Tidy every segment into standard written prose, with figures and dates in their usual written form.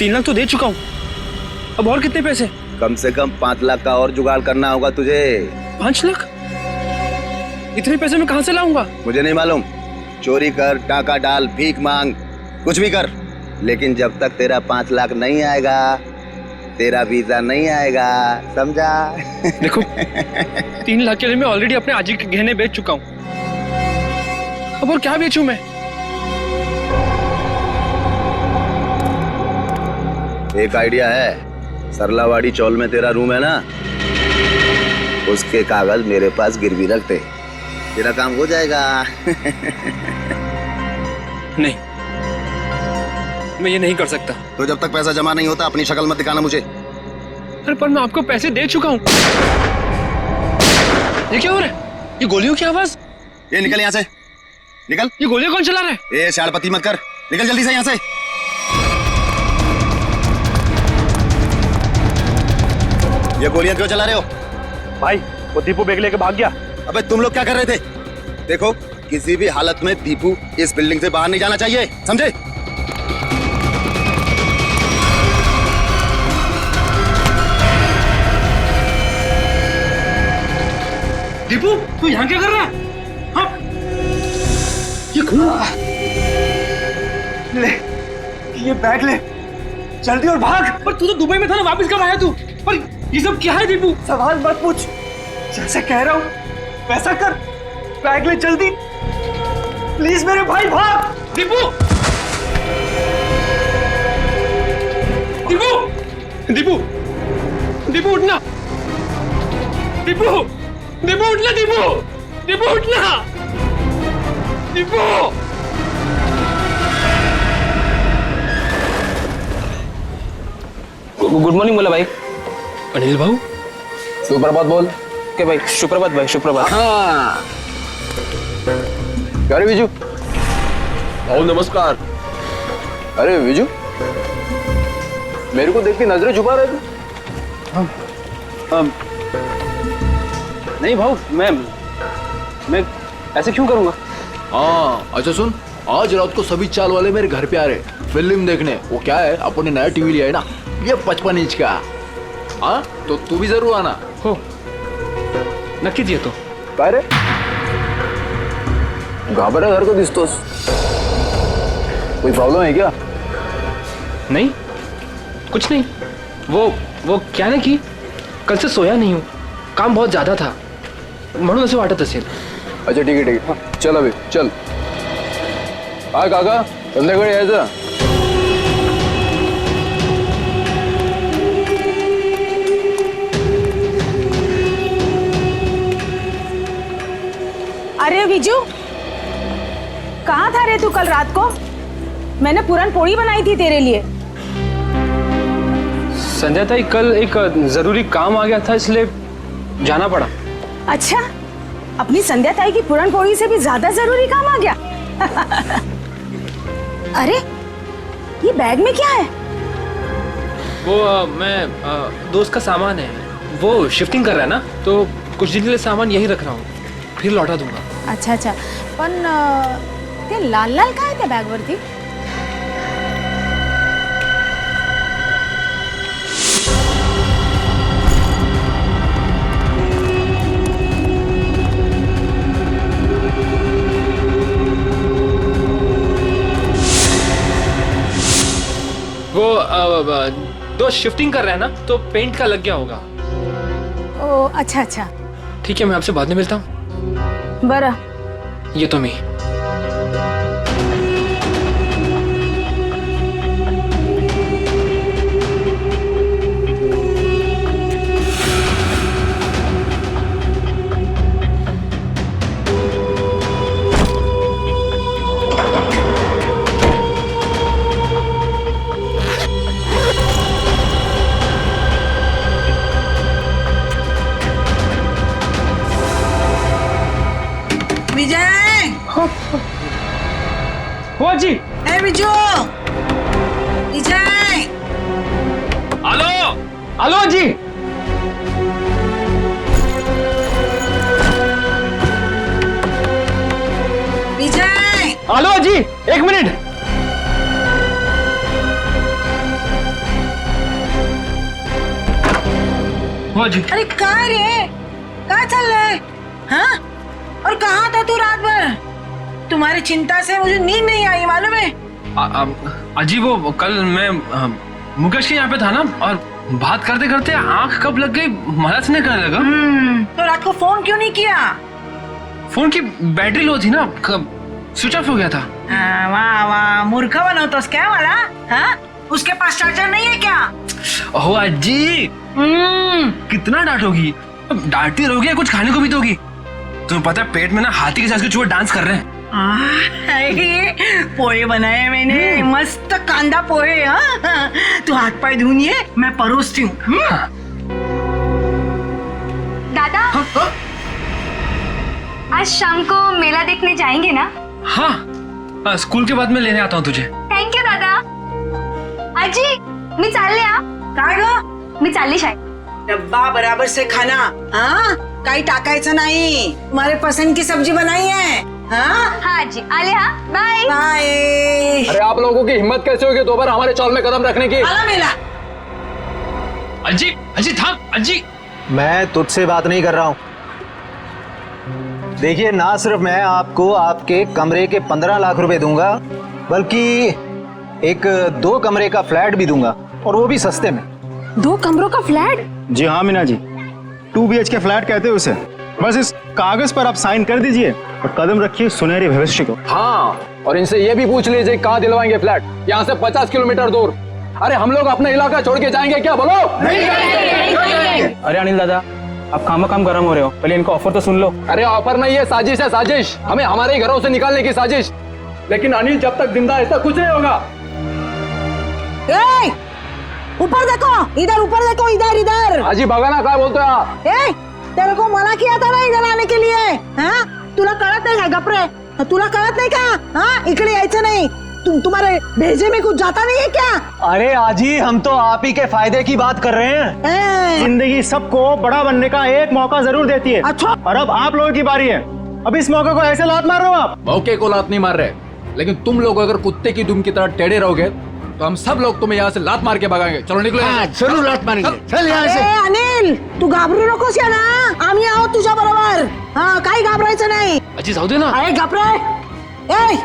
3 लाख तो दे चुका हूँ, अब और कितने पैसे? कम से कम 5 लाख का और जुगाड़ करना होगा तुझे। 5 लाख? इतने पैसे मैं कहाँ से लाऊंगा? मुझे नहीं मालूम, चोरी कर, टाका डाल, भीख मांग, कुछ भी कर, लेकिन जब तक तेरा 5 लाख नहीं आएगा तेरा वीजा नहीं आएगा, समझा? देखो 3 लाख के लिए मैं ऑलरेडी अपने आजी के गहने बेच चुका हूँ, अब और क्या बेचूं मैं? एक आइडिया है, सरलावाड़ी चौल में तेरा रूम है ना, उसके कागज मेरे पास गिरवी रख दे, तेरा काम हो जाएगा। नहीं, मैं ये नहीं कर सकता। तो जब तक पैसा जमा नहीं होता अपनी शक्ल मत दिखाना मुझे। अरे पर मैं आपको पैसे दे चुका हूँ। ये क्या हो रहा है? ये गोलियों की आवाज। ये निकल यहाँ से, निकल। ये गोलियां कौन चला रहा है? ये शाड़पति मत कर, निकल जल्दी से यहाँ से। ये गोलियां क्यों चला रहे हो? भाई वो दीपू बैग लेके भाग गया। अबे तुम लोग क्या कर रहे थे? देखो किसी भी हालत में दीपू इस बिल्डिंग से बाहर नहीं जाना चाहिए, समझे? दीपू तू यहाँ क्या कर रहा है? हाँ? ये खून ले ये बैग ले, जल्दी और भाग। पर तू तो दुबई में था ना, वापस कब आया तू? पर ये सब क्या है दीपू? सवाल मत पूछ, जैसे कह रहा हूँ वैसा कर, बैग ले जल्दी प्लीज मेरे भाई, भाग। दीपू दीपू दीपू दीपू उठना, दीपू दीपू उठना, दीपू दीपू उठना, दीपू। गुड मॉर्निंग बोला भाई। अनिल भाऊ सुप्रभात बोल के भाई। सुप्रभात भाई, सुप्रभात। हाँ अरे विजू भाऊ नमस्कार। अरे विजू मेरे को देख के नजरें छुपा रहे थे। नहीं भाऊ, मैं ऐसे क्यों करूंगा? हाँ अच्छा सुन, आज रात को सभी चाल वाले मेरे घर पे आ रहे फिल्म देखने। वो क्या है, अपने नया टीवी लिया है ना, ये 55 इंच का। हाँ तो तू भी जरूर आना। हो नक्कीच येतो। काय रे घाबरल्यासारखं दिसतोस, कोई प्रॉब्लम है क्या? नहीं कुछ नहीं, वो क्या ना कि कल से सोया नहीं हूँ, काम बहुत ज्यादा था म्हणून असं वाटत असेल। अच्छा ठीक है ठीक है, चल अभी चल। काय काका संध्याकाळी यायचं। अरे विजू कहाँ था रे तू कल रात को? मैंने पूरन पोड़ी बनाई थी तेरे लिए। संध्या ताई कल एक जरूरी काम आ गया था इसलिए जाना पड़ा। अच्छा, अपनी संध्या ताई की पूरन पोड़ी से भी ज्यादा जरूरी काम आ गया। अरे ये बैग में क्या है? वो मैं दोस्त का सामान है, वो शिफ्टिंग कर रहा है ना, तो कुछ दिन के लिए सामान यहीं रख रहा हूँ, फिर लौटा दूंगा। अच्छा अच्छा, पण ते लाल लाल काय त्या बॅग वरती? वो दोस्त शिफ्टिंग कर रहा है ना, तो पेंट का लग गया होगा। ओ अच्छा अच्छा, ठीक है, मैं आपसे बाद में मिलता हूँ। बरं। ये तो मैं विजय, हो जी। ए विजू, विजय, हेलो हेलो जी। विजय, हेलो जी, 1 मिनट। हुआ जी। अरे कहाँ रे, कहाँ चल रहा है? हाँ? और कहाँ था तू रात भर? तुम्हारी चिंता से मुझे नींद नहीं आई, मालूम है? अजी वो कल मैं मुकेश के यहाँ पे था ना, और बात करते करते आंख कब लग गई मदद नहीं करने लगा। तो रात को फोन क्यों नहीं किया? फोन की बैटरी लो थी ना, स्विच ऑफ हो गया था। वाह वाह, मूर्खा बनो तो क्या वाला? हाँ? उसके पास चार्जर नहीं है क्या? ओह अजी, कितना डांटोगी? डांटती रहोगी या कुछ खाने को भी दोगी? तुम्हें पता है पेट में ना हाथी के साथ के चूहे डांस कर रहे हैं। पोहे बनाए मैंने, मस्त कांदा पोहे। हाँ, तू हाथ पाए धुनिए, मैं परोसती हूँ। दादा, आज शाम को मेला देखने जाएंगे ना? हाँ, स्कूल के बाद में लेने आता हूँ तुझे। थँक यू दादा. आजी, मी चालले हा. काय ग? मी चालली शाळेत. डब्बा बराबर से खाना, हाँ? काही टाकायचं नाही. तुम्हारे पसंद की सब्जी बनाई है, हाँ? हाँ आजी, आले हा. बाय. बाय. अरे आप लोगों की हिम्मत कैसे होगी दोबारा हमारे चौल में कदम रखने की? आला मेला. अजी, अजी थाम, अजी. मैं तुझसे बात नहीं कर रहा हूँ. देखिए, ना सिर्फ मैं आपको आपके कमरे के 15 लाख रुपए दूंगा, बल्कि एक 2 कमरे का फ्लैट भी दूंगा, और वो भी सस्ते में. 2 कमरों का फ्लैट? जी हाँ मीना जी, 2 BHK फ्लैट कहते हैं उसे. बस इस कागज पर आप साइन कर दीजिए और कदम रखिए सुनहरे भविष्य को. हाँ, और इनसे ये भी पूछ लीजिए कहाँ दिलवाएंगे फ्लैट, यहाँ से 50 किलोमीटर दूर. अरे हम लोग अपना इलाका छोड़ के जाएंगे क्या? बोलो. अरे अनिल दादा, आप काम गरम हो रहे हो, पहले इनका ऑफर तो सुन लो. अरे ऑफर नहीं है, साजिश है, साजिश. हमें हमारे घरों से निकालने की साजिश. लेकिन अनिल जब तक जिंदा है ऐसा कुछ नहीं होगा. ए, ऊपर देखो, इधर ऊपर देखो, इधर इधर. आजी बघा ना काय बोलतोय हा. ए, तेरे को मना किया था ना इधर आने के लिए, हाँ? तुला कळत नाही का गपरे? तुला कळत नाही का? हाँ, इकडे यायचं नहीं. तुम्हारे भेजे में कुछ जाता नहीं है क्या? अरे आजी, हम तो आप ही के फायदे की बात कर रहे हैं. जिंदगी सबको बड़ा बनने का एक मौका जरूर देती है. अच्छा. और अब आप लोगों की बारी है. अब इस मौके को ऐसे लात मार रहे हो आप. मौके को लात नहीं मार रहे, लेकिन तुम लोग अगर कुत्ते की दुम की तरह टेढ़े रहोगे तो हम सब लोग तुम्हें यहाँ से लात मार के भगाएंगे. चलो निकलो. जरूर लात मारेंगे. चल यहाँ से. अनिल, तू घाबरू नकोस या ना, आम्ही आहोत तुझ्या बरोबर. हाँ, काही घाबरायचं नाही. अजी जाऊ दे ना. अरे घाबरे. ए,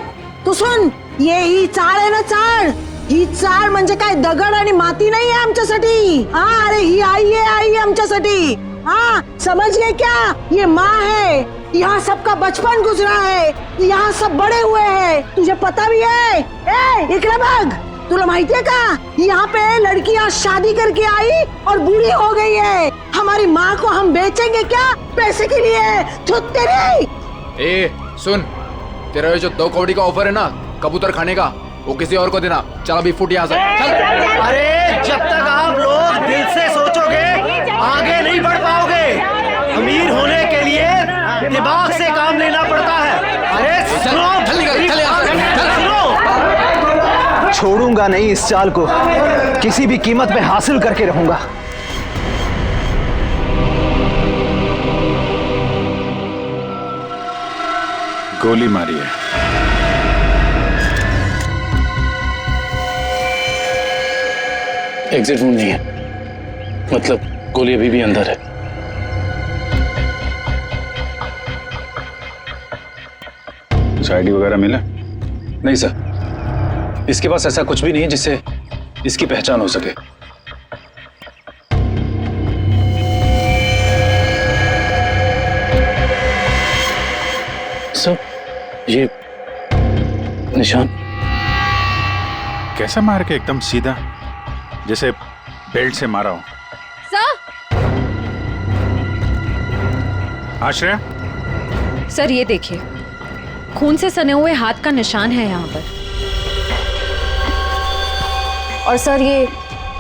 तू सुन, ये ही चाळ आहे ना, चाळ. ही चाळ म्हणजे काय दगड आणि माती नाही आहे आमच्यासाठी. हाँ, अरे ही आई है आमच्यासाठी. हाँ, समझिए क्या? ये माँ है. यहाँ सबका बचपन गुजरा है, यहाँ सब बड़े हुए हैं. तुझे पता भी है? ए, इकडे बघ. तुला माहिती है का? यहाँ पे लड़कियाँ शादी करके आई और बूढ़ी हो गई है. हमारी माँ को हम बेचेंगे क्या पैसे के लिए? तो तेरी. ए सुन, तेरा ये जो 2 कौड़ी का ऑफर है ना कबूतर खाने का, वो किसी और को देना. चल अभी फुट यहाँ से. चल. अरे जब तक आप लोग दिल से सोचोगे आगे नहीं बढ़ पाओगे. अमीर होने के लिए दिमाग से काम लेना पड़ता है. अरे सुनो, चल निकल, चल यहाँ से. चल. सुनो. छोड़ूंगा नहीं इस चाल को, किसी भी कीमत पे हासिल करके रहूंगा. गोली मारी है. एग्जिट वुंड नहीं है, मतलब गोली अभी भी अंदर है. कुछ आईडी वगैरह मिला? नहीं सर, इसके पास ऐसा कुछ भी नहीं है जिससे इसकी पहचान हो सके. सर, ये निशान कैसा मार के? एकदम सीधा, जैसे बेल्ट से मारा हो. आश्रया, सर ये देखिए, खून से सने हुए हाथ का निशान है यहाँ पर. और सर ये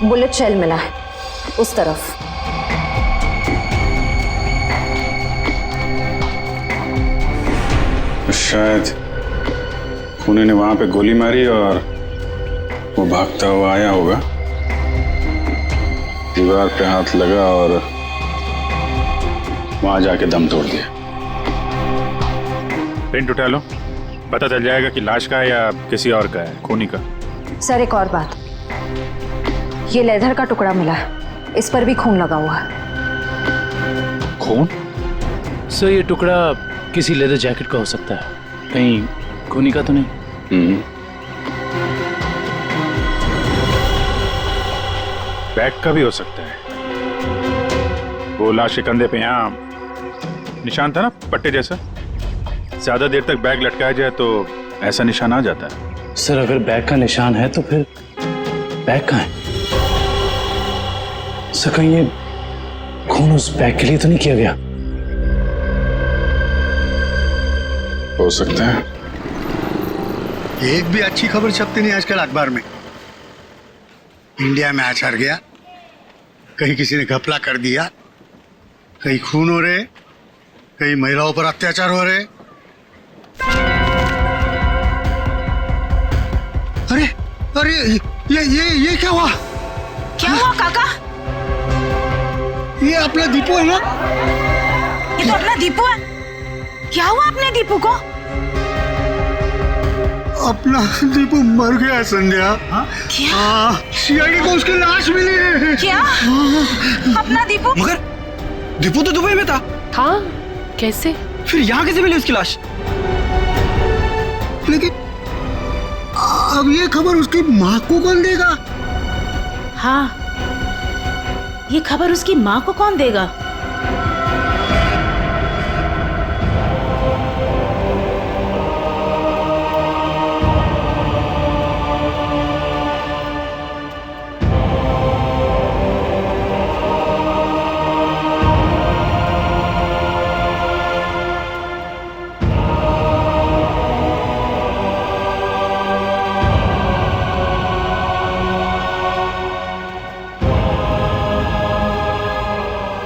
बुलेट शेल मिला है उस तरफ. शायद पुणे ने वहां पे गोली मारी और वो भागता हुआ आया होगा, दीवार पे हाथ लगा और वहां जाके दम तोड़ दिया. प्रिंट उठा लो, पता चल जाएगा कि लाश का है या किसी और का है, खूनी का. सर एक और बात, ये लेदर का टुकड़ा मिला है, इस पर भी खून लगा हुआ है. खून? सर ये टुकड़ा किसी लेदर जैकेट का हो सकता है, कहीं खूनी का तो नहीं? बैग का भी हो सकता है। वो लाश के कंधे पे यहाँ निशान था ना, पट्टे जैसा। ज्यादा देर तक बैग लटकाया जाए तो ऐसा निशान आ जाता है। सर अगर बैग का निशान है तो फिर बैग कहाँ है? सर कहीं ये खून उस बैग के लिए तो नहीं किया गया? हो सकता है। एक भी अच्छी खबर छपती नहीं आजकल अखबार में। इंडिया मैच हार गया, कहीं किसी ने घपला कर दिया, कहीं खून हो रहे, कहीं महिलाओं पर अत्याचार हो रहे। अरे अरे ये क्या हुआ? क्या हुआ काका? ये अपना दीपू है ना? ये तो अपना दीपू है। क्या हुआ अपने दीपू को? अपना दीपू मर गया है संध्या। क्या? सीआईडी को उसकी लाश मिली है। क्या? अपना दीपू? मगर दीपू तो दुबई में था। कैसे? फिर यहाँ कैसे मिली उसकी लाश? लेकिन अब ये खबर उसकी माँ को कौन देगा? हाँ, ये खबर उसकी माँ को कौन देगा?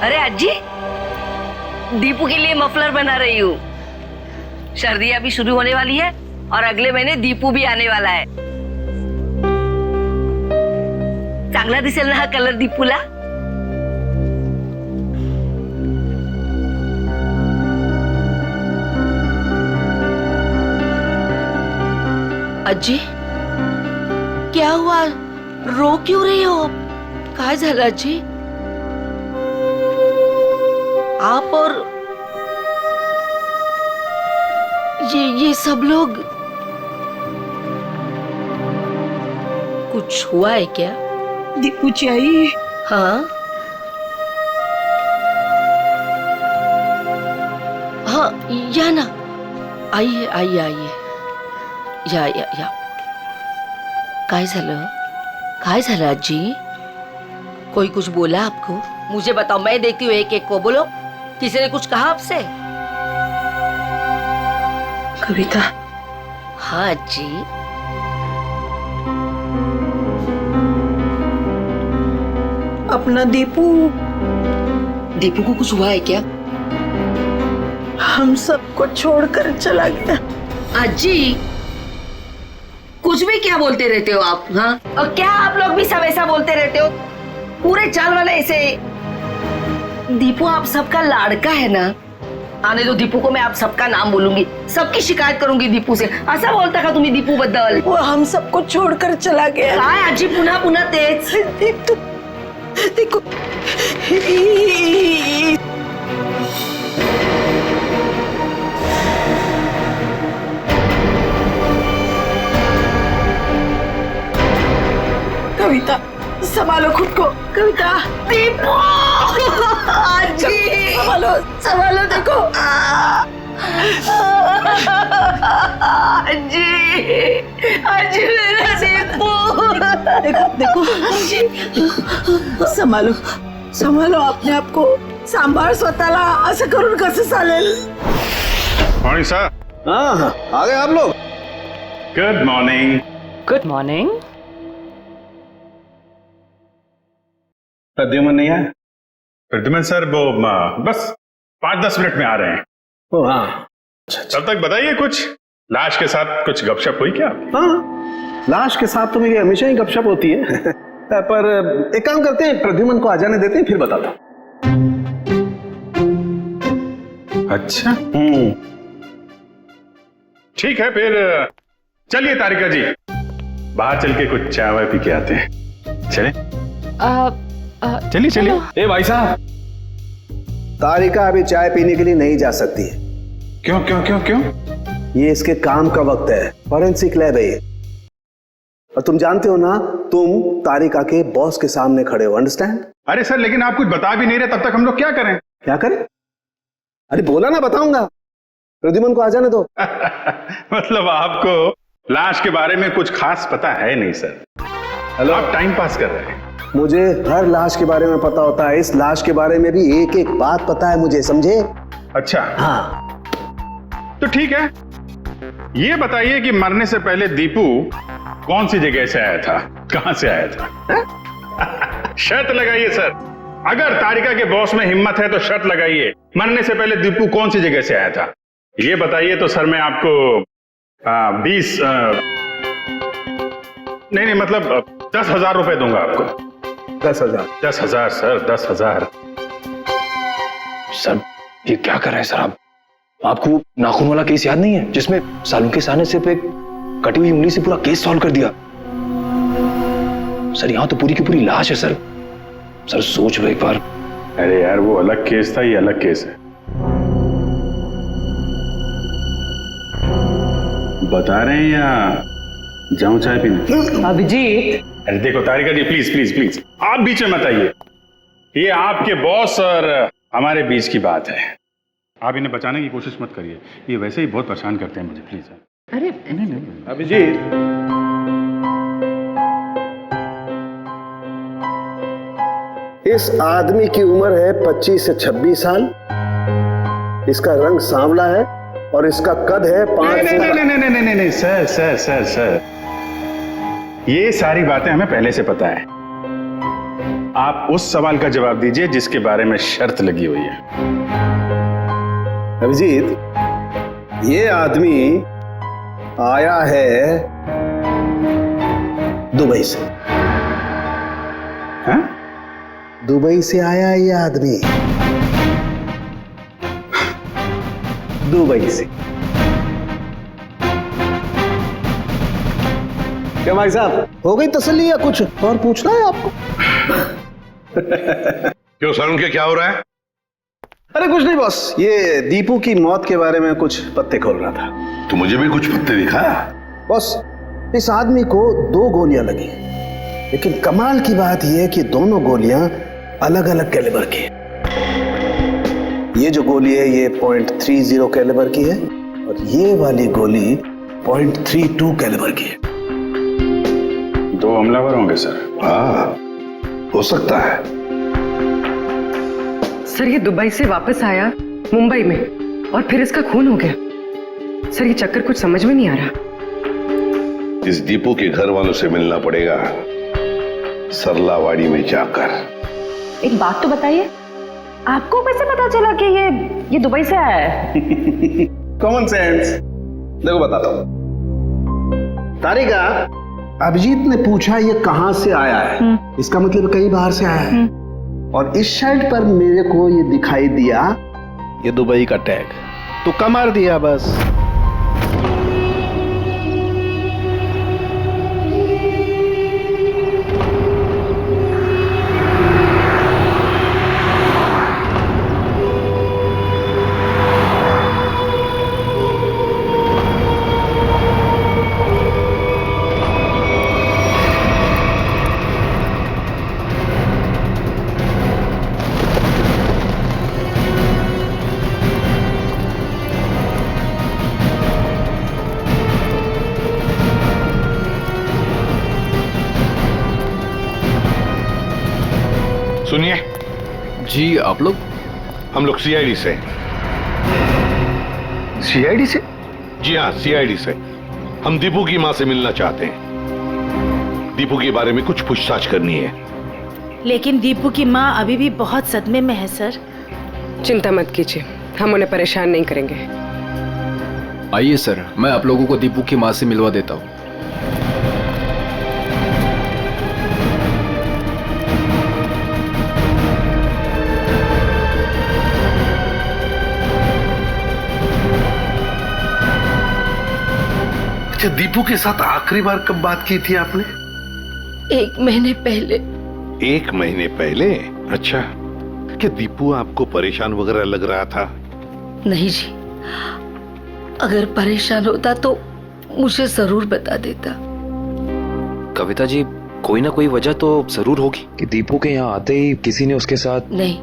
अरे अज्जी, दीपू के लिए मफलर बना रही हूँ। सर्दियाँ भी शुरू होने वाली है और अगले महीने दीपू भी आने वाला है। चांगला दिसेल ना हा कलर दीपूला? अज्जी क्या हुआ, रो क्यों रही हो? काय झालं अज्जी? आप और ये सब लोग, कुछ हुआ है क्या? दीपू चाहिए? हाँ हाँ, या ना, आइए आइए आइए, या काय झालं? काय झालं अज्जी? कोई कुछ बोला आपको? मुझे बताओ, मैं देखती हूँ एक एक को। बोलो, किसी ने कुछ कहा आपसे? कविता। हाँ जी। अपना दीपू को कुछ हुआ है क्या? हम सबको छोड़कर चला गया। अज्जी, कुछ भी क्या बोलते रहते हो आप? हाँ, और क्या आप लोग भी सब ऐसा बोलते रहते हो? पूरे चाल वाले ऐसे। दीपू आप सबका लाड़का है ना? आने दो दीपू को, मैं आप सबका नाम बोलूंगी, सबकी शिकायत करूंगी दीपू से। ऐसा बोलता का तुम्ही दीपू बद्दल? वो हम सबको छोड़कर चला गया। काय अज्जी पुन्हा पुन्हा तेच? देखो कविता, संभालो खुद को। कविता, दीपू अज्जी, संभालो देखो। अज्जी मेरा दीपू। देखो संभालो अपने आप को, सांभाळ स्वतःला। असं करून कसं चालेल? Morning sir. हाँ, आ गए आप लोग। Good morning. Good morning. Pradyuman नहीं आया? प्रद्युमन सर वो बस 5-10 मिनट में आ रहे हैं। ओ हाँ, तब तक बताइए, कुछ लाश के साथ कुछ गपशप हुई क्या? हाँ, लाश के साथ तो मेरी हमेशा ही गपशप होती है। पर एक काम करते हैं, प्रद्युमन को आ जाने देते हैं, फिर बताता हूँ। अच्छा, ठीक है फिर चलिए तारिका जी, बाहर चल के कुछ चाय वाय पी के आते हैं। चले? चलिए चलिए। ए भाई साहब, तारिका अभी चाय पीने के लिए नहीं जा सकती है। क्यों क्यों क्यों क्यों? ये इसके काम का वक्त है, फॉरेंसिक लैब है ये। और तुम जानते हो ना, तुम तारिका के बॉस के सामने खड़े हो, अंडरस्टैंड? अरे सर, लेकिन आप कुछ बता भी नहीं रहे, तब तक हम लोग क्या करें? क्या करें? अरे बोला ना, बताऊंगा। प्रद्युमन को आ जाने दो। मतलब आपको लाश के बारे में कुछ खास पता है नहीं सर? हेलो, आप टाइम पास कर रहे हैं। मुझे हर लाश के बारे में पता होता है, इस लाश के बारे में भी एक एक बात पता है मुझे, समझे? अच्छा हाँ। तो ठीक है, ये बताइए कि मरने से पहले दीपू कौन सी जगह से आया था, कहां से आया था? शर्त लगाइए सर, अगर तारिका के बॉस में हिम्मत है तो शर्त लगाइए, मरने से पहले दीपू कौन सी जगह से आया था, ये बताइए तो सर मैं आपको 20 नहीं मतलब 10,000 रुपए दूंगा आपको। 10,000? 10,000 सर, 10,000। सर ये क्या कर रहे हैं सर आप? आपको नाखून वाला केस याद नहीं है जिसमें सालुंखे शाह ने सिर्फ एक कटी हुई उंगली से पूरा केस सॉल्व कर दिया? सर यहां तो पूरी की पूरी लाश है सर। सर सोच लो एक बार। अरे यार, वो अलग केस था, ये अलग केस है। बता रहे हैं या जाऊं चाय पीने? अभिजीत, अरे देखो तारिका जी, प्लीज प्लीज प्लीज, आप बीच में मत आइए। ये आपके बॉस और हमारे बीच की बात है, आप इन्हें बचाने की कोशिश मत करिए, ये वैसे ही बहुत परेशान करते हैं मुझे, प्लीज। अरे नहीं। अभिजीत, इस आदमी की उम्र है 25 से 26 साल, इसका रंग सांवला है और इसका कद है 5 फुट। नहीं सर सर सर सर, ये सारी बातें हमें पहले से पता है। आप उस सवाल का जवाब दीजिए जिसके बारे में शर्त लगी हुई है। अभिजीत, ये आदमी आया है दुबई से। हाँ? दुबई से आया है ये आदमी, दुबई से। क्या भाई साहब, हो गई तसल्ली या कुछ और पूछना है आपको? क्यों सालुंखे, क्या हो रहा है? अरे कुछ नहीं बॉस, ये दीपू की मौत के बारे में कुछ पत्ते खोल रहा था। तो मुझे भी कुछ पत्ते दिखा। बॉस, इस आदमी को 2 गोलियां लगी, लेकिन कमाल की बात यह है कि दोनों गोलियां अलग अलग कैलिबर की। ये जो गोली है ये .30 कैलिबर की है और ये वाली गोली .32 कैलिबर की है। 2 हमलावर होंगे सर। हाँ, हो सकता है। सर ये दुबई से वापस आया मुंबई में और फिर इसका खून हो गया। सर ये चक्कर कुछ समझ में नहीं आ रहा। इस दीपू के घर वालों से मिलना पड़ेगा, सरलावाड़ी में जाकर। एक बात तो बताइए, आपको कैसे पता चला कि ये दुबई से आया है? Common sense. देखो बताता हूं। तारिका, अभिजीत ने पूछा ये कहां से आया है, इसका मतलब कहीं बाहर से आया है। और इस शर्ट पर मेरे को ये दिखाई दिया, ये दुबई का टैग, तो कमार दिया बस। सुनिए जी, आप लोग? हम लोग सीआईडी से। सीआईडी से? जी हाँ, सीआईडी से। हम दीपू की माँ से मिलना चाहते हैं। दीपू के बारे में कुछ पूछताछ करनी है। लेकिन दीपू की माँ अभी भी बहुत सदमे में है सर। चिंता मत कीजिए, हम उन्हें परेशान नहीं करेंगे। आइए सर, मैं आप लोगों को दीपू की माँ से मिलवा देता हूँ। दीपू के साथ आखिरी बार कब बात की थी आपने? 1 महीने पहले। 1 महीने पहले? अच्छा, क्या दीपू आपको परेशान वगैरह लग रहा था? नहीं जी, अगर परेशान होता तो मुझे जरूर बता देता। कविता जी, कोई ना कोई वजह तो जरूर होगी कि दीपू के यहाँ आते ही किसी ने उसके साथ। नहीं,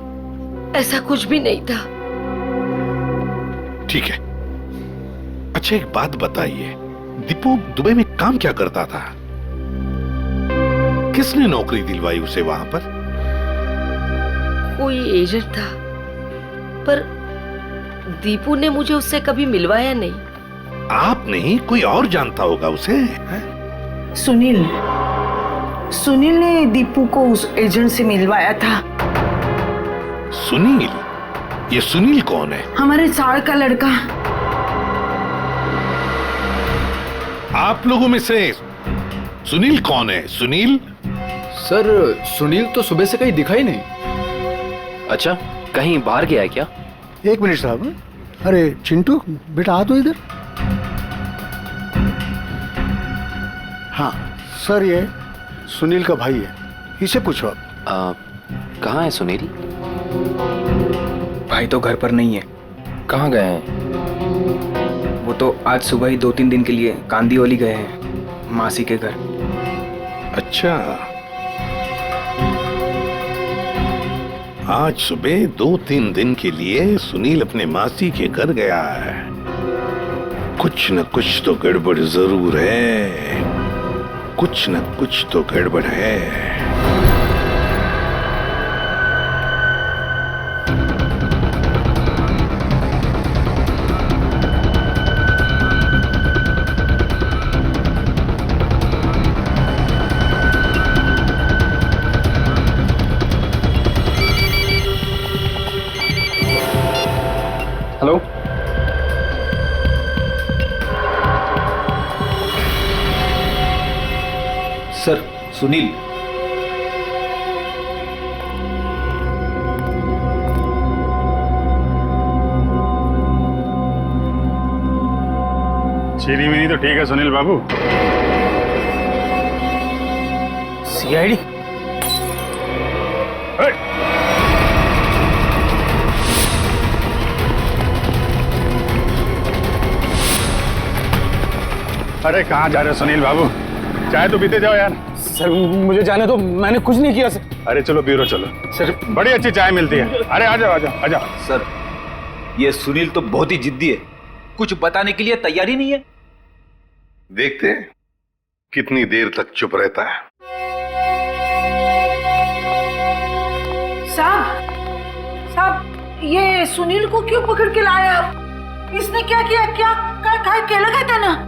ऐसा कुछ भी नहीं था। ठीक है। अच्छा एक बात बताइए, दीपू दुबई में काम क्या करता था? किसने नौकरी दिलवाई उसे वहां पर? कोई एजेंट था, पर दीपू ने मुझे उससे कभी मिलवाया नहीं। आप नहीं, कोई और जानता होगा उसे? है? सुनील ने दीपू को उस एजेंट से मिलवाया था। सुनील? ये सुनील कौन है? हमारे चार का लड़का। आप लोगों में से सुनील कौन है? सुनील? सर, सुनील तो सुबह से कहीं दिखाई नहीं। अच्छा, कहीं बाहर गया है क्या? एक मिनट साहब। अरे चिंटू बेटा आ तो इधर। हाँ सर, ये सुनील का भाई है, इसे पूछो आप। कहाँ है सुनील? भाई तो घर पर नहीं है। कहाँ गए हैं? वो तो आज सुबह ही 2-3 दिन के लिए कांदीवली गए हैं, मासी के घर। अच्छा, आज सुबह 2-3 दिन के लिए सुनील अपने मासी के घर गया है। कुछ न कुछ तो गड़बड़ जरूर है, कुछ न कुछ तो गड़बड़ है। Hello, sir, Sunil. चीनी मिनी तो ठीक है सुनील बाबू। सीआईडी? अरे कहाँ जा रहे हो सुनील बाबू? चाय तो पीते जाओ यार। सर मुझे जाने दो, मैंने कुछ नहीं किया सर। अरे चलो ब्यूरो चलो, सर बड़ी अच्छी चाय मिलती है। अरे आ जाओ आ जाओ आ जाओ। सर, ये सुनील तो बहुत ही जिद्दी है, कुछ बताने के लिए तैयार ही नहीं है। देखते हैं कितनी देर तक चुप रहता है। साहब, ये सुनील को क्यों पकड़ के लाया आप? इसने क्या किया? क्या लगा था ना?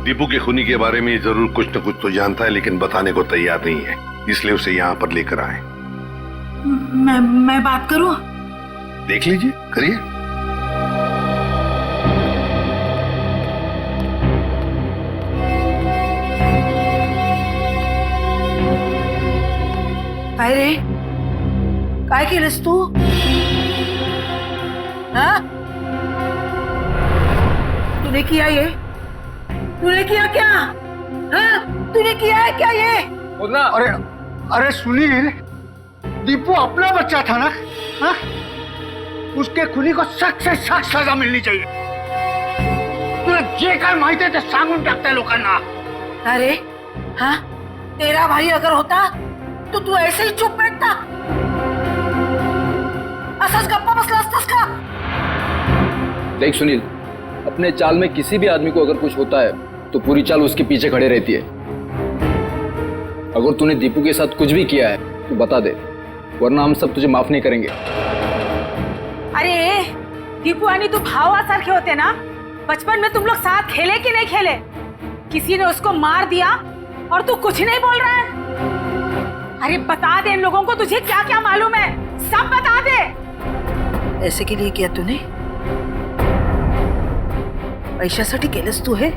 दीपू के खूनी के बारे में जरूर कुछ न कुछ तो जानता है, लेकिन बताने को तैयार नहीं है, इसलिए उसे यहाँ पर लेकर आए। मैं बात करूं? देख लीजिए, करिए। अरे काय केलंस तू? हाँ? तूने किया ये? तूने किया क्या? हाँ? तूने किया है क्या ये? अरे सुनील, दीपू अपना बच्चा था ना? हाँ? उसके खुनी को सख्त से सख्त सजा मिलनी चाहिए। तुला जे काय माहिती आहे ते सांगून टाकताय लोकांना। अरे हाँ, तेरा भाई अगर होता तो तू ऐसे ही चुप बैठता? असच गप्पा बसला असतास का? देख सुनील, अपने चाल में किसी भी आदमी को अगर कुछ होता है तो पूरी चाल उसके पीछे खड़े रहती है। अगर तूने दीपू के साथ कुछ भी किया है तो बता दे, वरना हम सब तुझे माफ नहीं करेंगे। अरे दीपू आणि तू भावासारखे होते ना? बचपन में तुम लोग साथ खेले कि नहीं खेले? किसी ने उसको मार दिया और तू कुछ नहीं बोल रहा है? अरे बता दे इन लोगों को, तुझे क्या क्या मालूम है, सब बता दे। ऐसे के लिए किया तूने? पैशासाठी केलंस तू हे?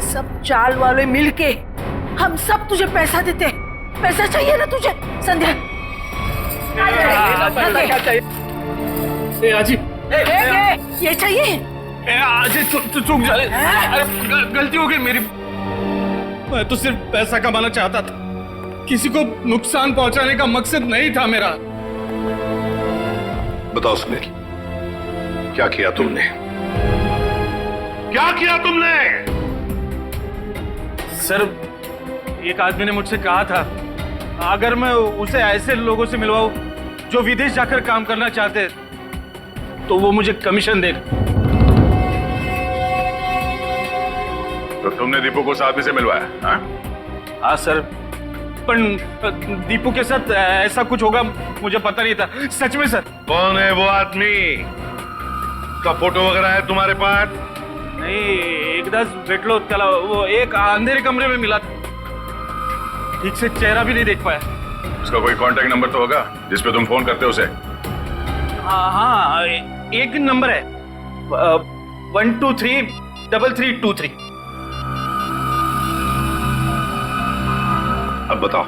सब चाल वाले मिलके हम सब तुझे पैसा देते। पैसा चाहिए ना तुझे? संध्या क्या चाहिए? ये चाहिए? आज चूक जा अरे गलती हो गई मेरी। मैं तो सिर्फ पैसा कमाना चाहता था, किसी को नुकसान पहुंचाने का मकसद नहीं था मेरा। बताओ सुनील, क्या किया तुमने? क्या किया तुमने? सर, एक आदमी ने मुझसे कहा था अगर मैं उसे ऐसे लोगों से मिलवाऊं जो विदेश जाकर काम करना चाहते तो वो मुझे कमीशन देगा। तो तुमने दीपू को साथी से मिलवाया? हाँ सर, पर दीपू के साथ ऐसा कुछ होगा मुझे पता नहीं था, सच में सर। कौन है वो आदमी? का फोटो वगैरह है तुम्हारे पास? नहीं, एकदाच भेटलो त्याला, वो एक अंधेरे कमरे में मिला था, ठीक से चेहरा भी नहीं देख पाया। उसका कोई कांटेक्ट नंबर तो होगा जिस पे तुम फोन करते हो उसे? हाँ, एक नंबर है 1233323। अब बताओ,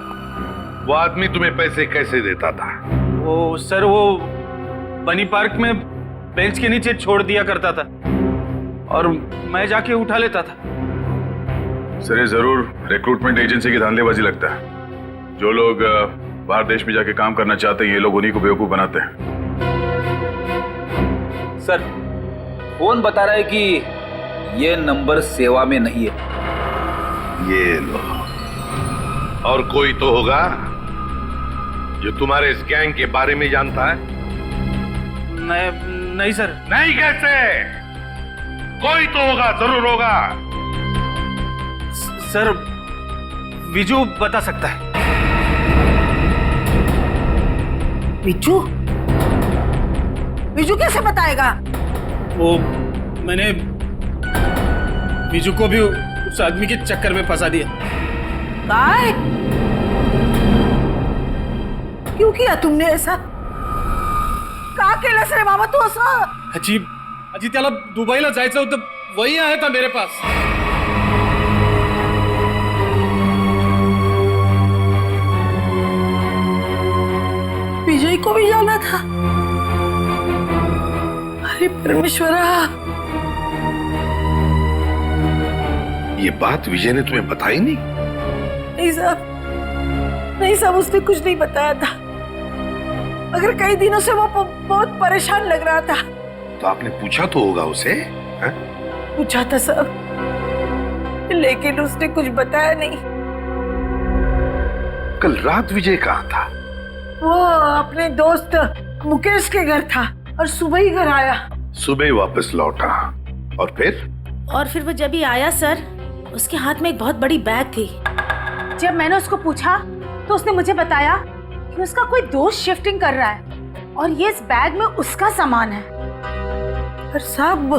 वो आदमी तुम्हें पैसे कैसे देता था? वो सर, वो बनी पार्क में बेंच के नीचे छोड़ दिया करता था और मैं जाके उठा लेता था। सर, ये जरूर रिक्रूटमेंट एजेंसी की धांधलेबाजी लगता है। जो लोग बाहर देश में जाके काम करना चाहते हैं, ये लोग उन्हीं को बेवकूफ बनाते हैं। सर, फोन बता रहा है कि ये नंबर सेवा में नहीं है। ये लो। और कोई तो होगा जो तुम्हारे इस गैंग के बारे में जानता है? नहीं सर। नहीं कैसे? कोई तो होगा, जरूर होगा। सर, विजू बता सकता है। विजू? विजू कैसे बताएगा? वो मैंने विजू को भी उस आदमी के चक्कर में फंसा दिया। काय? क्यों किया तुमने ऐसा? का केलंस रे बाबा तू असं? अजी त्याला दुबईला जायचं होतं, वही आया था मेरे पास। विजय को भी जाना था। अरे परमेश्वरा, ये बात विजय ने तुम्हें बताई नहीं? नहीं साहब, नहीं साहब, उसने कुछ नहीं बताया था, मगर कई दिनों से वो बहुत परेशान लग रहा था। तो आपने पूछा तो होगा उसे? है? पूछा था साहब, लेकिन उसने कुछ बताया नहीं। कल रात विजय कहाँ था? वो अपने दोस्त मुकेश के घर था और सुबह ही घर आया। सुबह ही वापस लौटा। और फिर वो जब ही आया सर, उसके हाथ में एक बहुत बड़ी बैग थी। जब मैंने उसको पूछा तो उसने मुझे बताया कि उसका कोई दोस्त शिफ्टिंग कर रहा है और ये इस बैग में उसका सामान है। पर साहब,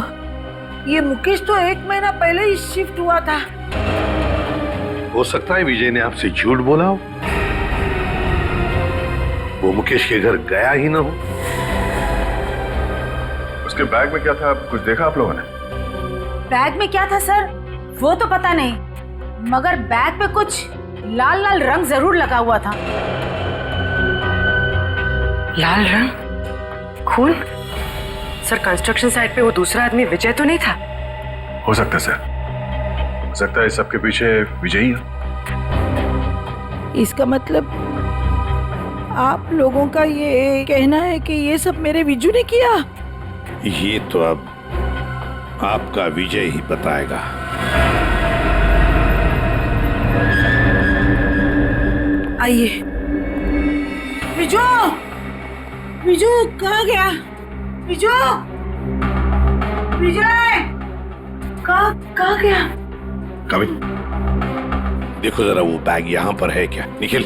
ये मुकेश तो 1 महीना पहले ही शिफ्ट हुआ था। हो सकता है विजय ने आपसे झूठ बोला हो, वो मुकेश के घर गया ही ना हो। उसके बैग में क्या था, कुछ देखा आप लोगों ने? बैग में क्या था सर, वो तो पता नहीं, मगर बैग पे कुछ लाल लाल रंग जरूर लगा हुआ था। लाल रंग? खून? सर, कंस्ट्रक्शन साइट पे वो दूसरा आदमी विजय तो नहीं था? हो सकता है सर, हो सकता है इस सबके पीछे विजय ही है। इसका मतलब आप लोगों का ये कहना है कि ये सब मेरे विजू ने किया? ये तो अब आपका विजय ही बताएगा। आइए। विजू, विजू कहाँ गया? विजू, विजय कहाँ गया? कविन, देखो जरा वो बैग यहाँ पर है क्या? निखिल,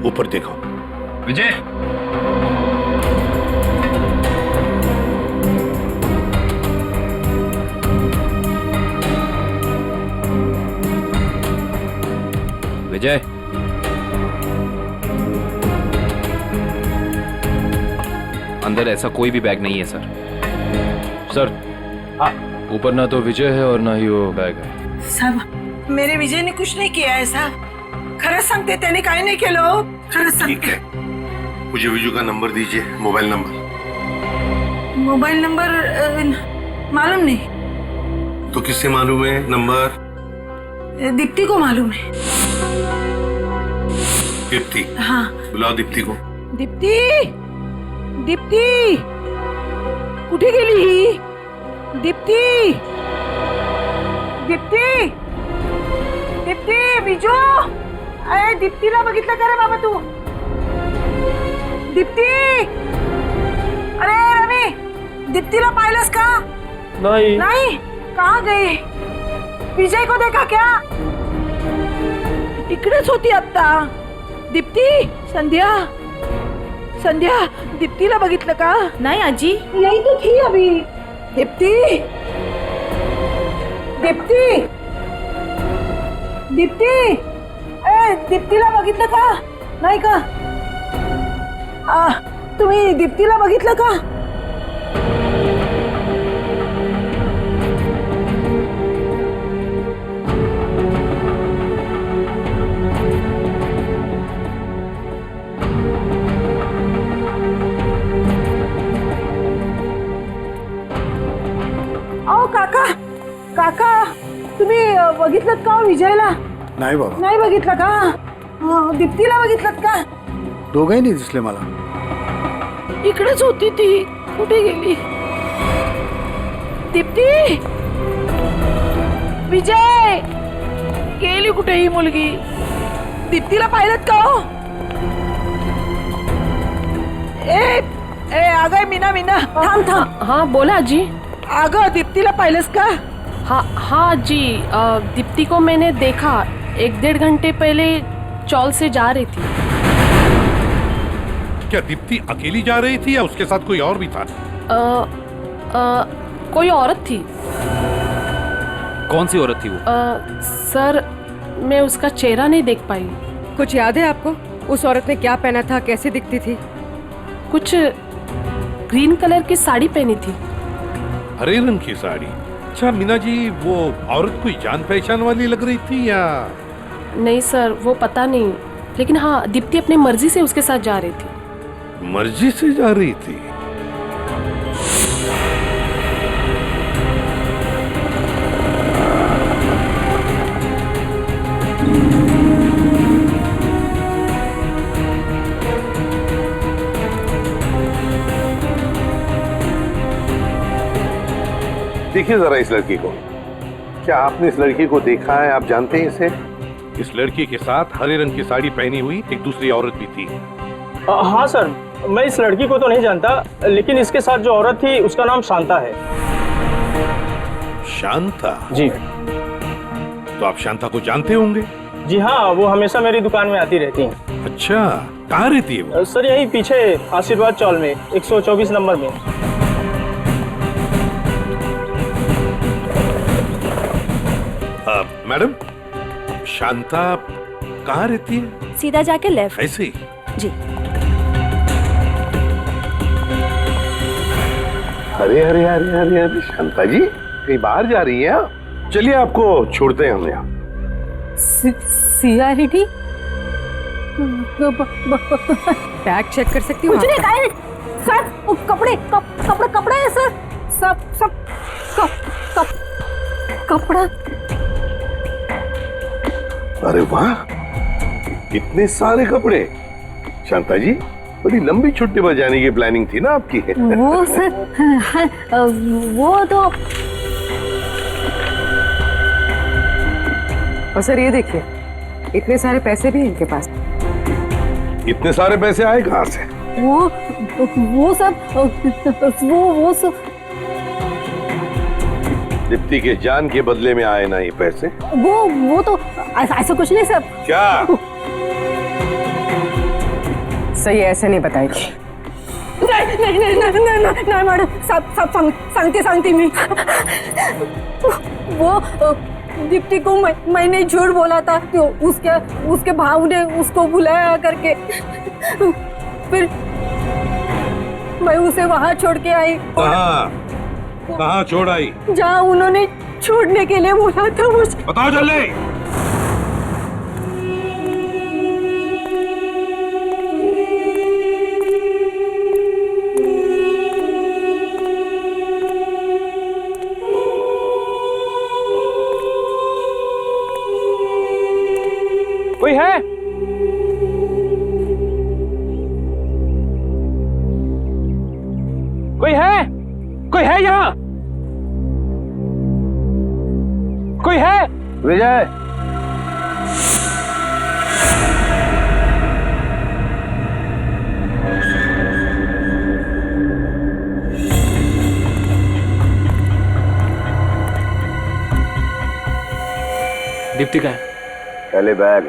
ऊपर देखो। विजय, विजय, अंदर ऐसा कोई भी बैग नहीं है सर। सर, ऊपर ना तो विजय है और ना ही वो बैग है। साहब, मेरे विजय ने कुछ नहीं किया है साहब। खरंच सांगते, त्याने काय नाही केलं। खरंच सांगते। ठीक है, मुझे विजू का नंबर दीजिए, मोबाइल नंबर। मोबाइल नंबर मालूम नहीं। तो किससे मालूम है नंबर? दीप्ति को मालूम है। दीप्ति? हाँ। बुलाओ दीप्ति को। दीप्ती, दीप्ती कुठे गेली ही? दीप्ती, दीप्ती, दीप्ती, बिजू, अरे दीप्तीला बघितलं का रे बाबा तू? दीप्ती, अरे रवी, दीप्तीला पाहिलंस का? नहीं। नहीं? कहाँ गई? विजय को देखा क्या? इकडेच होती आता। दीप्ती, संध्या, संध्या, दीप्तीला बघितलं का? नहीं आजी। यही तो थी अभी। दीप्ती, दीप्ती, दीप्ती, ए दीप्तीला बघितलं का? नाही का? तुम्ही दीप्तीला बघितलं का? अहो काका, काका तुम्ही बघितलं का विजयला? नाही बाबा, नाही बघितलं का? दीप्तीला बघितलं का? दोघंही नाही दिसले मला. इकडेच होती ती, कुठे गेली? दीप्ती, विजय, गेली कुठे ही मुलगी? दीप्तीला पाहिलं का हो? ए अगं मीना, मीना थांब थांब. हाँ बोला जी. अगं दीप्तीला पाहिलंस का? हाँ जी, दीप्ति को मैंने देखा 1-1.5 घंटे पहले चौल से जा रही थी. क्या दीप्ति अकेली जा रही थी या उसके साथ कोई और भी था? कोई औरत थी. कौन सी औरत थी वो? सर मैं उसका चेहरा नहीं देख पाई. कुछ याद है आपको? उस औरत ने क्या पहना था, कैसे दिखती थी? कुछ ग्रीन कलर की साड़ी पहनी थी. हरे रंग की साड़ी? अच्छा मीना जी, वो औरत कोई जान पहचान वाली लग रही थी या? नहीं सर, वो पता नहीं, लेकिन हाँ दीप्ति अपनी मर्जी से उसके साथ जा रही थी. मर्जी से जा रही थी? देखिए जरा इस लड़की को. क्या आपने इस लड़की को देखा है? आप जानते हैं इसे? इस लड़की के साथ हरे रंग की साड़ी पहनी हुई एक दूसरी औरत भी थी. हाँ सर, मैं इस लड़की को तो नहीं जानता, लेकिन इसके साथ जो औरत थी उसका नाम शांता है. शांता? जी. तो आप शांता को जानते होंगे? जी हाँ, वो हमेशा मेरी दुकान में आती रहती हैं. अच्छा, कहाँ रहती है वो? सर यही पीछे आशीर्वाद चौल में 124 नंबर में. मैडम, शांता कहाँ रहती है? सीधा जाके लेफ्ट. ऐसे ही? जी. अरे अरे अरे अरे अरे शांता जी, कहीं बाहर जा रही है? चलिए आपको छोड़ते हैं हम यहाँ. सीआईडी बैग चेक कर सकती हूँ? कुछ नहीं खाए सर. कपड़े कपड़े कपड़े है सर. सब कपड़ा. अरे वाह, इतने सारे कपड़े. शांता जी, बड़ी लंबी छुट्टी पर जाने की प्लानिंग थी ना आपकी? वो सर, वो तो. और सर ये देखिए, इतने सारे पैसे भी इनके पास. इतने सारे पैसे आए कहाँ से? वो सब दीप्ति के जान के बदले में आए ना ये पैसे? वो तो ऐसा कुछ नहीं सर. क्या? सही ऐसे नहीं बताएगी. नहीं मैडम, सब सांगते मी. वो दीप्ति को मैंने झूठ बोला था, तो उसके भाव ने उसको बुलाया करके, फिर मैं उसे वहाँ छोड़ के आई. कहाँ छोड़ आई? जहाँ उन्होंने छोड़ने के लिए बोला था मुझे. बताओ जल्दी. कोई है? कोई है यहाँ? कोई है? विजय, दीप्ति का है? पहले बैग।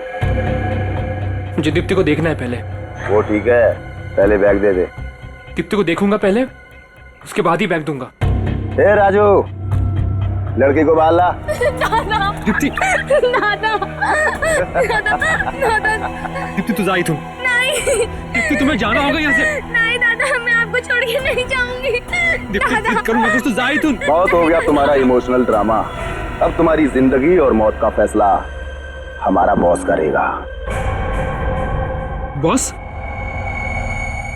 मुझे दीप्ति को देखना है पहले। वो ठीक है, पहले बैग दे दे। दीप्ति को देखूंगा पहले, उसके बाद ही बैग दूंगा। ए राजू, लड़की को बाल ला। दीप्ति, दादा, दादा, दादा। दीप्ति तू जाई तू। नहीं। दीप्ति तुम्हें जाना होगा यहाँ से। नहीं दादा, मैं आपको छोड़ के नहीं जाऊंगी। दीप्ति जिद करूंगा तो जाई तू। बहुत हो गया तुम्हारा इमोशनल ड्रामा। अब तुम्हारी जिंदगी और मौत का फैसला हमारा बॉस करेगा। बॉस?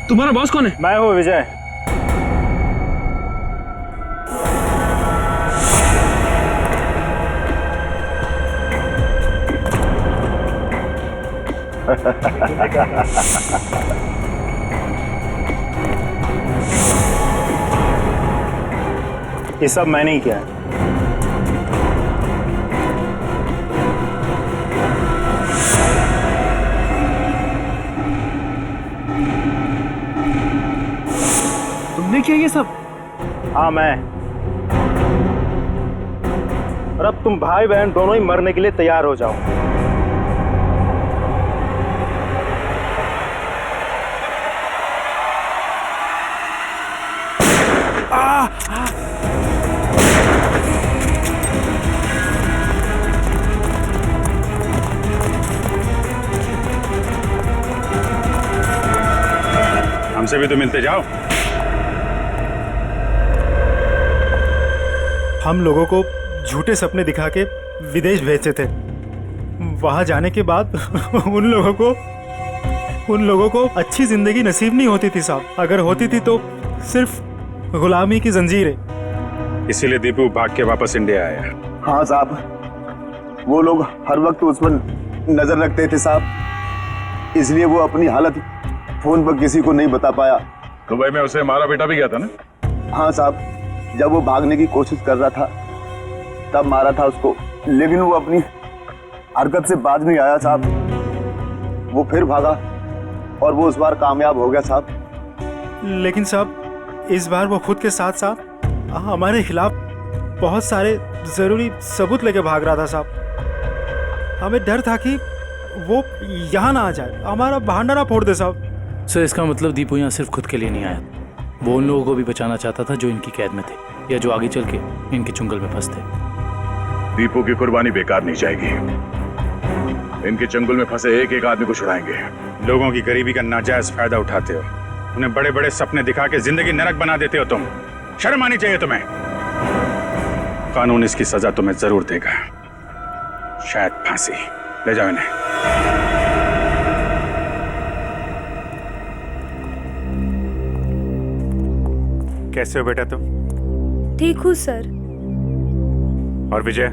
तुम्हारा बॉस कौन है? मैं हूँ विजय। ये सब मैंने ही किया है। तुमने किया ये सब? हाँ मैं। और अब तुम भाई बहन दोनों ही मरने के लिए तैयार हो जाओ। हमसे भी तो मिलते जाओ। हम लोगों को झूठे सपने दिखा के विदेश भेजते थे। वहां जाने के बाद उन लोगों को अच्छी जिंदगी नसीब नहीं होती थी साहब। अगर होती थी तो सिर्फ गुलामी की जंजीरें। इसीलिए दीपू भाग के वापस इंडिया आया। हाँ साहब, वो लोग हर वक्त उस पर नजर रखते थे साहब, इसलिए वो अपनी हालत फोन पर किसी को नहीं बता पाया। दुबई में उसे मारा बेटा भी गया था ना? हाँ साहब, जब वो भागने की कोशिश कर रहा था तब मारा था उसको, लेकिन वो अपनी हरकत से बाज नहीं आया साहब। वो फिर भागा और वो इस बार कामयाब हो गया साहब। लेकिन साहब, इस बार वो खुद के साथ साथ हमारे खिलाफ बहुत सारे जरूरी सबूत लेके भाग रहा था साहब। हमें डर था कि वो यहाँ ना आ जाए, हमारा बहाना ना फोड़ दे साहब। सर, इसका मतलब दीपू यहाँ सिर्फ खुद के लिए नहीं आया। वो उन लोगों को भी बचाना चाहता था जो इनकी कैद में थे या जो आगे चल के इनके चुंगल में फंसते। दीपू की कुर्बानी बेकार नहीं जाएगी। इनके चंगुल में फंसे एक एक आदमी को छुड़ाएंगे। लोगों की गरीबी का नाजायज फायदा उठाते हो, उन्हें बड़े बड़े सपने दिखा के जिंदगी नरक बना देते हो तुम। शर्म आनी चाहिए तुम्हें। कानून इसकी सजा तुम्हें जरूर देगा, शायद फांसी। ले जाओ इन्हें। कैसे हो बेटा तुम? ठीक हूँ सर। और विजय,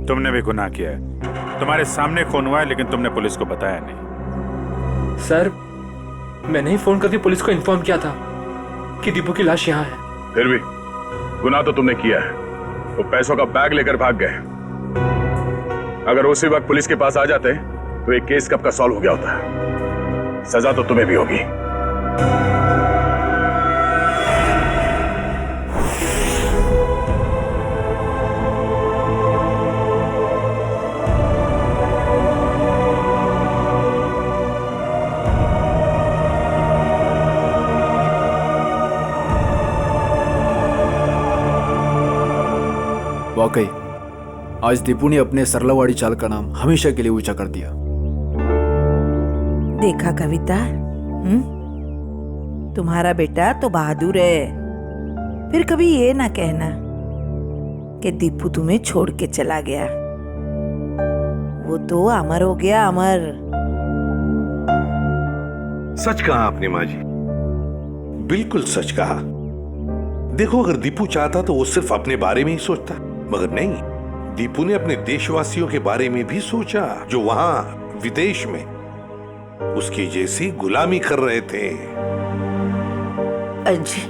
तुमने भी गुनाह किया है। तुम्हारे सामने खून हुआ है लेकिन तुमने पुलिस को बताया नहीं। सर, मैंने ही फोन करके पुलिस को इन्फॉर्म किया था कि दीपू की लाश यहाँ है। फिर भी गुनाह तो तुमने किया है। वो पैसों का बैग लेकर भाग गए। अगर उसी वक्त पुलिस के पास आ जाते तो एक केस कब का सॉल्व हो गया होता। सजा तो तुम्हें भी होगी। वाकई आज दीपू ने अपने सरलावाड़ी चाल का नाम हमेशा के लिए ऊंचा कर दिया। देखा कविता, तुम्हारा बेटा तो बहादुर है। फिर कभी ये ना कहना कि दीपू तुम्हें छोड़ के चला गया। वो तो अमर हो गया, अमर। सच कहा आपने माँ जी, बिल्कुल सच कहा। देखो, अगर दीपू चाहता तो वो सिर्फ अपने बारे में ही सोचता, मगर नहीं, दीपू ने अपने देशवासियों के बारे में भी सोचा जो वहां विदेश में उसकी जैसी गुलामी कर रहे थे। अजी,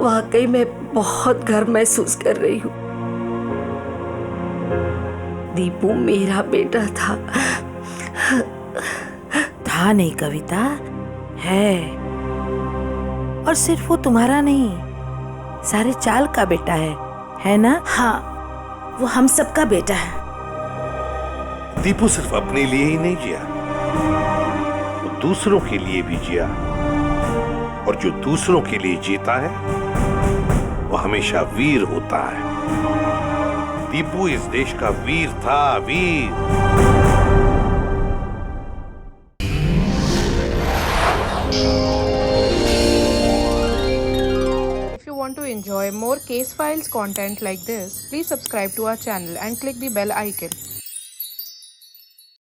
वाकई में बहुत गर्व महसूस कर रही हूँ। दीपू मेरा बेटा था। था नहीं कविता, है। और सिर्फ वो तुम्हारा नहीं, सारे चाल का बेटा है ना? हाँ, वो हम सबका बेटा है। दीपू सिर्फ अपने लिए ही नहीं जिया, वो दूसरों के लिए भी जिया। और जो दूसरों के लिए जीता है वो हमेशा वीर होता है। दीपू इस देश का वीर था, वीर। If you want to enjoy more case files content like this, please subscribe to our channel and click the bell icon.